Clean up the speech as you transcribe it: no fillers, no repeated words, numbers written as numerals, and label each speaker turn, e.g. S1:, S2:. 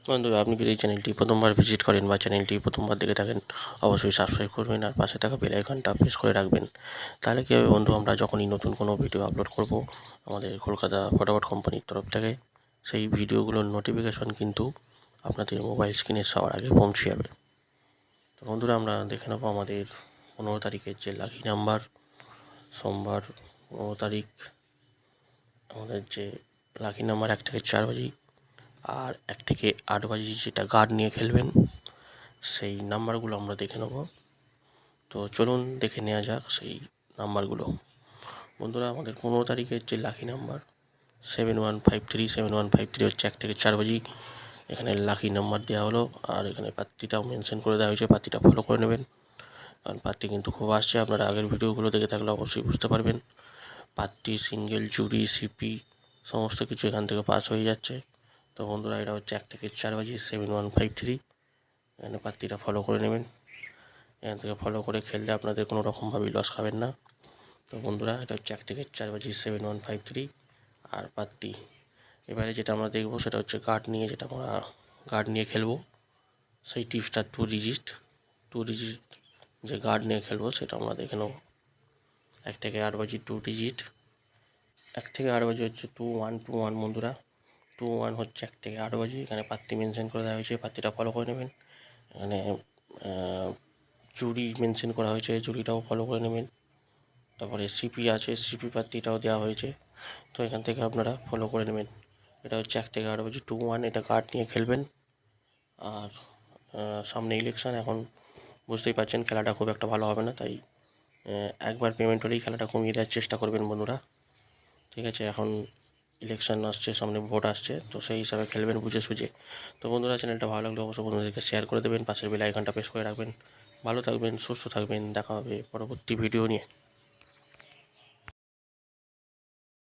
S1: বন্ধুরা, আপনি যদি এই চ্যানেলটি প্রথমবার ভিজিট করেন বা চ্যানেলটি প্রথমবার দেখে থাকেন, অবশ্যই সাবস্ক্রাইব করবেন আর পাশে থাকা বেল আইকনটা প্রেস করে রাখবেন। তাহলে কী হবে বন্ধু, আমরা যখনই নতুন কোনো ভিডিও আপলোড করব আমাদের কলকাতা ফটাফট কোম্পানির তরফ থেকে, সেই ভিডিওগুলোর নোটিফিকেশন কিন্তু আপনাদের মোবাইল স্ক্রিনে সবার আগে পৌঁছে যাবে। তো বন্ধুরা, আমরা দেখে নেবো আমাদের 15 তারিখের যে লাকি নাম্বার। সোমবার 15 তারিখ আমাদের যে লাকি নাম্বার 1 থেকে 4 বাজি আর 1 থেকে 8 বাজি যেটা গার্ড নিয়ে খেলবেন, সেই নাম্বারগুলো আমরা দেখে নেব। তো চলুন দেখে নেওয়া যাক সেই নাম্বারগুলো। বন্ধুরা, আমাদের 15 তারিখের যে লাকি নাম্বার 7153 হচ্ছে 1 থেকে 4 বাজি। এখানে লাকি নাম্বার দেওয়া হলো আর এখানে পাত্রীটাও মেনশন করে দেওয়া হয়েছে, পাত্রীটা ফলো করে নেবেন কারণ পাত্রী কিন্তু খুব আসছে। আপনারা আগের ভিডিওগুলো দেখে থাকলে অবশ্যই বুঝতে পারবেন। পাত্রী, সিঙ্গেল, জুড়ি, সিপি সমস্ত কিছু এখান থেকে পাস হয়ে যাচ্ছে। তো বন্ধুরা, এটা হচ্ছে 1 থেকে 4 বাজি 7153। এখানে পাত্রীটা ফলো করে নেবেন। এখান থেকে ফলো করে খেললে আপনাদের কোনো রকমভাবেই লস খাবেন না। তো বন্ধুরা, এটা হচ্ছে 1 থেকে 4 বাজি 7153 আর পাত্রী। এবারে যেটা আমরা দেখবো সেটা হচ্ছে গার্ড নিয়ে, যেটা আমরা গার্ড নিয়ে খেলবো সেই টিপসটা 2 ডিজিট যে গার্ড নিয়ে খেলবো সেটা আমরা দেখে নেব। 1 থেকে 8 বাজি 2 ডিজিট। 1 থেকে 8 বাজি হচ্ছে 2121। বন্ধুরা, 21 হচ্ছে 1 থেকে 8 বাজি। এখানে পাত্রী মেনশন করে দেওয়া হয়েছে, পাত্রীটা ফলো করে নেবেন। এখানে জুড়ি মেনশন করা হয়েছে, জুড়িটাও ফলো করে নেবেন। তারপরে সিপি আছে, সিপি পাত্রীটাও দেওয়া হয়েছে। তো এখান থেকে আপনারা ফলো করে নেবেন। এটা হচ্ছে 1 থেকে 8 বাজি 21। এটা গার্ড নিয়ে খেলবেন। আর সামনে ইলেকশন, এখন বুঝতেই পারছেন খেলাটা খুব একটা ভালো হবে না, তাই একবার পেমেন্ট হলেই খেলাটা কমিয়ে দেওয়ার চেষ্টা করবেন বন্ধুরা। ঠিক আছে, এখন ইলেকশন আসছে, সামনে ভোট আসছে, তো সেই হিসাবে খেলবেন বুঝে সুঝে। তো বন্ধুরা, চ্যানেলটা ভালো লাগলে অবশ্যই বন্ধুদেরকে শেয়ার করে দেবেন, পাশের বেল আইকনটা প্রেস করে রাখবেন। ভালো থাকবেন, সুস্থ থাকবেন, দেখা হবে পরবর্তী ভিডিও নিয়ে।